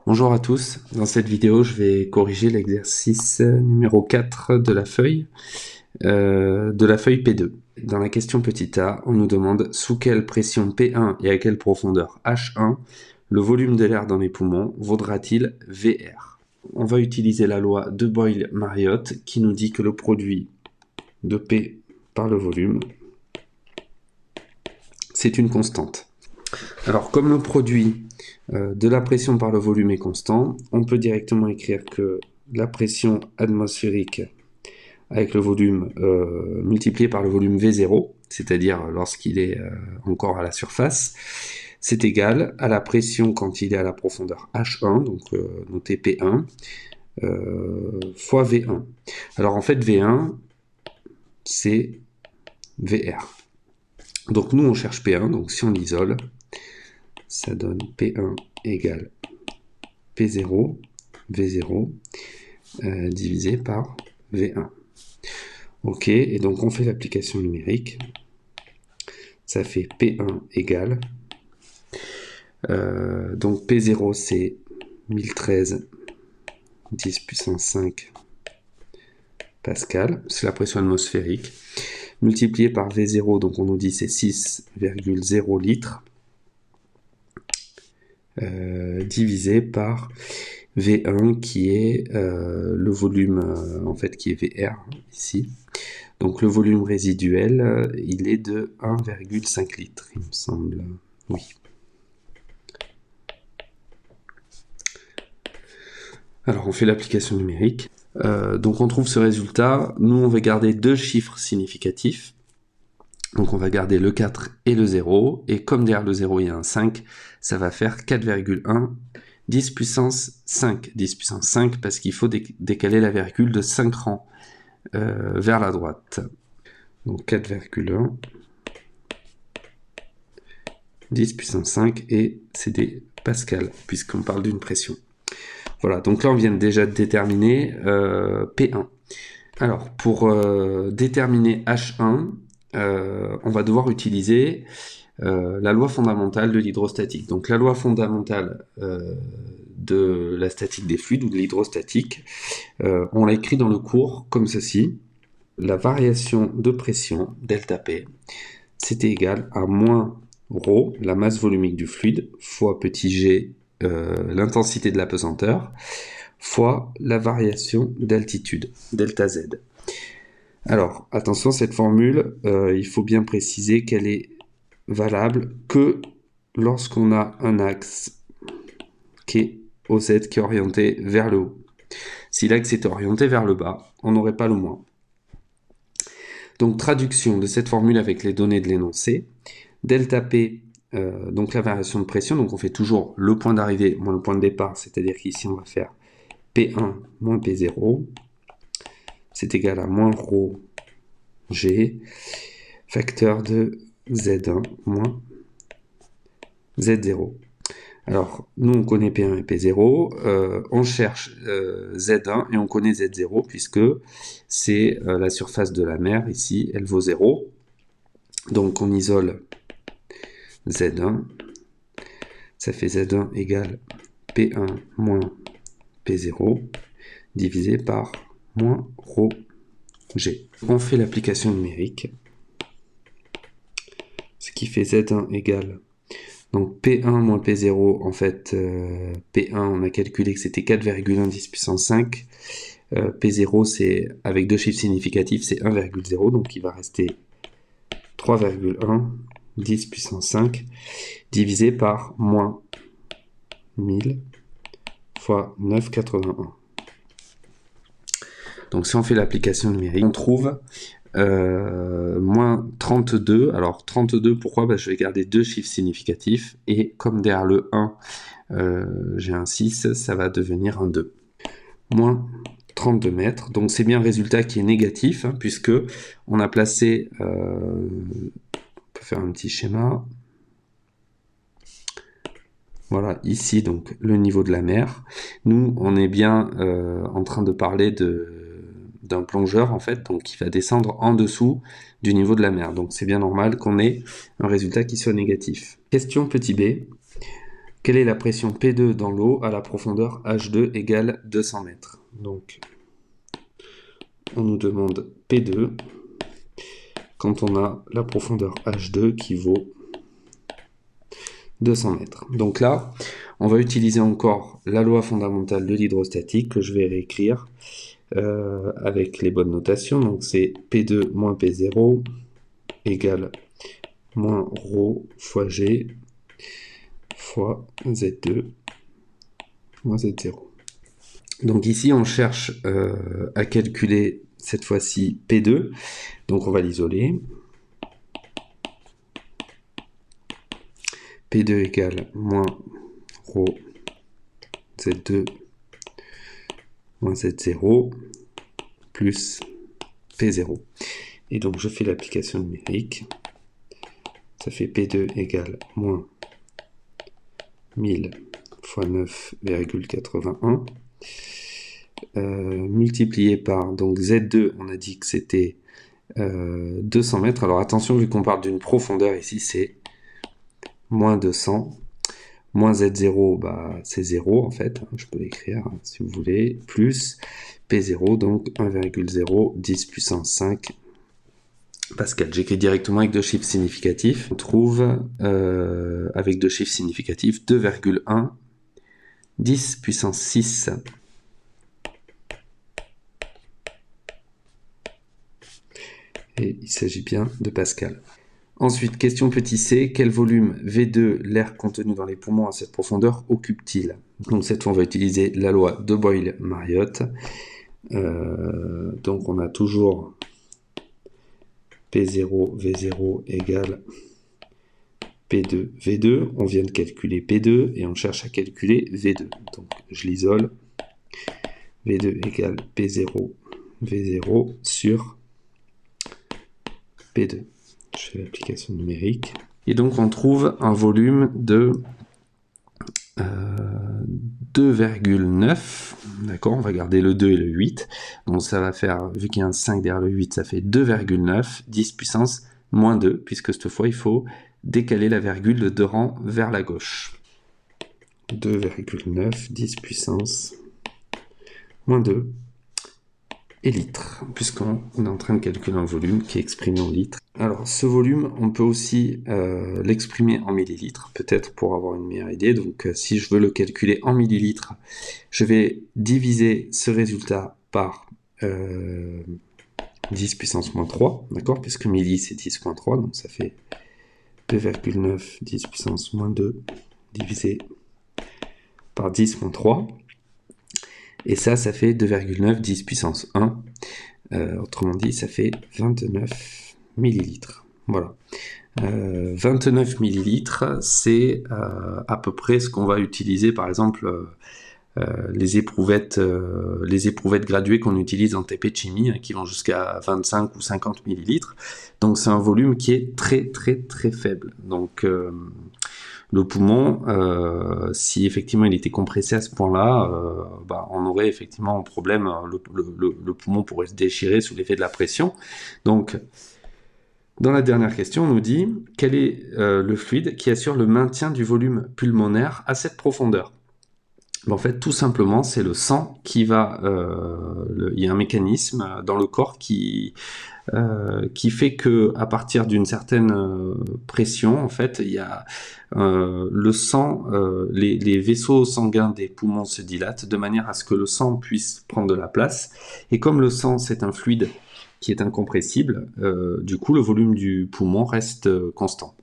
Bonjour à tous, dans cette vidéo je vais corriger l'exercice numéro 4 de la feuille P2. Dans la question petit a, on nous demande sous quelle pression P1 et à quelle profondeur H1 le volume de l'air dans les poumons vaudra-t-il VR. On va utiliser la loi de Boyle-Mariotte qui nous dit que le produit de P par le volume, c'est une constante. Alors comme le produit de la pression par le volume est constant, on peut directement écrire que la pression atmosphérique avec le volume multiplié par le volume V0, c'est-à-dire lorsqu'il est encore à la surface, c'est égal à la pression quand il est à la profondeur H1, donc notez P1, fois V1. Alors en fait V1, c'est VR. Donc nous on cherche P1, donc si on l'isole, ça donne P1 égale P0, V0, divisé par V1. Ok, et donc on fait l'application numérique. Ça fait P1 égale. Donc P0 c'est 1013 10 puissance 5 pascal, c'est la pression atmosphérique. Multiplié par V0, donc on nous dit c'est 6,0 litres. Divisé par V1 qui est le volume en fait qui est VR ici. Donc le volume résiduel il est de 1,5 litres il me semble. Oui. Alors on fait l'application numérique. Donc on trouve ce résultat. Nous on va garder deux chiffres significatifs. Donc on va garder le 4 et le 0, et comme derrière le 0 il y a un 5, ça va faire 4,1 10 puissance 5. 10 puissance 5 parce qu'il faut décaler la virgule de 5 rangs vers la droite. Donc 4,1 10 puissance 5, et c'est des pascals, puisqu'on parle d'une pression. Voilà, donc là on vient déjà de déterminer P1. Alors pour déterminer H1, on va devoir utiliser la loi fondamentale de l'hydrostatique. Donc la loi fondamentale de la statique des fluides ou de l'hydrostatique, on l'a écrit dans le cours comme ceci. La variation de pression, delta P, c'était égal à moins ρ, la masse volumique du fluide, fois petit g, l'intensité de la pesanteur, fois la variation d'altitude, delta Z. Alors, attention, cette formule, il faut bien préciser qu'elle est valable que lorsqu'on a un axe qui est OZ, qui est orienté vers le haut. Si l'axe était orienté vers le bas, on n'aurait pas le moins. Donc, traduction de cette formule avec les données de l'énoncé. Delta P, donc la variation de pression, donc on fait toujours le point d'arrivée moins le point de départ, c'est-à-dire qu'ici on va faire P1 moins P0, c'est égal à moins ρ G, facteur de Z1 moins Z0. Alors, nous, on connaît P1 et P0, on cherche Z1 et on connaît Z0, puisque c'est la surface de la mer, ici, elle vaut 0. Donc, on isole Z1, ça fait Z1 égale P1 moins P0, divisé par moins ρ G. On fait l'application numérique, ce qui fait Z1 égale, donc P1 moins P0, en fait, P1, on a calculé que c'était 4,1 10 puissance 5, P0, c'est, avec deux chiffres significatifs, c'est 1,0, donc il va rester 3,1 10 puissance 5, divisé par moins 1000 fois 9,81. Donc si on fait l'application numérique, on trouve moins 32. Alors 32, pourquoi ? Je vais garder deux chiffres significatifs, et comme derrière le 1, j'ai un 6, ça va devenir un 2. Moins 32 mètres. Donc c'est bien un résultat qui est négatif, hein, puisque on a placé, on peut faire un petit schéma. Voilà, ici, donc, le niveau de la mer. Nous, on est bien en train de parler d'un plongeur, en fait, donc qui va descendre en dessous du niveau de la mer. Donc, c'est bien normal qu'on ait un résultat qui soit négatif. Question petit b. quelle est la pression P2 dans l'eau à la profondeur H2 égale 200 mètres. Donc, on nous demande P2 quand on a la profondeur H2 qui vaut 200 mètres. Donc là, on va utiliser encore la loi fondamentale de l'hydrostatique que je vais réécrire avec les bonnes notations. Donc c'est P2 moins P0 égale moins ρ fois G fois Z2 moins Z0. Donc ici, on cherche à calculer cette fois-ci P2. Donc on va l'isoler. P2 égale moins ρ Z2 moins Z0 plus P0. Et donc je fais l'application numérique. Ça fait P2 égale moins 1000 fois 9,81 multiplié par donc Z2, on a dit que c'était 200 mètres. Alors attention, vu qu'on parle d'une profondeur ici, c'est moins 200. Moins Z0, bah, c'est 0 en fait, je peux l'écrire si vous voulez, plus P0, donc 1,0, 10 puissance 5 Pascal. J'écris directement avec deux chiffres significatifs. On trouve avec deux chiffres significatifs 2,1, 10 puissance 6 et il s'agit bien de Pascal. Ensuite, question petit c, quel volume V2 l'air contenu dans les poumons à cette profondeur occupe-t-il? Donc cette fois, on va utiliser la loi de Boyle-Mariotte. Donc on a toujours P0, V0 égale P2, V2. On vient de calculer P2 et on cherche à calculer V2. Donc je l'isole. V2 égale P0, V0 sur P2. Je fais l'application numérique. Et donc, on trouve un volume de 2,9. D'accord, on va garder le 2 et le 8. Donc, ça va faire, vu qu'il y a un 5 derrière le 8, ça fait 2,9, 10 puissance moins 2, puisque cette fois, il faut décaler la virgule de 2 rangs vers la gauche. 2,9, 10 puissance moins 2. Et litres, puisqu'on est en train de calculer un volume qui est exprimé en litres. Alors, ce volume, on peut aussi l'exprimer en millilitres, peut-être pour avoir une meilleure idée. Donc, si je veux le calculer en millilitres, je vais diviser ce résultat par 10 puissance moins 3, d'accord? Puisque milli, c'est 10 moins 3, donc ça fait 2,9, 10 puissance moins 2, divisé par 10 moins 3. Et ça fait 2,9, 10 puissance 1. Autrement dit, ça fait 29 millilitres. Voilà. 29 millilitres, c'est à peu près ce qu'on va utiliser, par exemple, les éprouvettes graduées qu'on utilise en TP de chimie, qui vont jusqu'à 25 ou 50 millilitres. Donc, c'est un volume qui est très, très, très faible. Donc, le poumon, si effectivement il était compressé à ce point-là, on aurait effectivement un problème, le poumon pourrait se déchirer sous l'effet de la pression. Donc, dans la dernière question, on nous dit quel est le fluide qui assure le maintien du volume pulmonaire à cette profondeur? En fait, tout simplement, c'est le sang qui va... il y a un mécanisme dans le corps qui fait que à partir d'une certaine pression, en fait, il y a le sang, les vaisseaux sanguins des poumons se dilatent de manière à ce que le sang puisse prendre de la place. Et comme le sang, c'est un fluide qui est incompressible, du coup, le volume du poumon reste constant.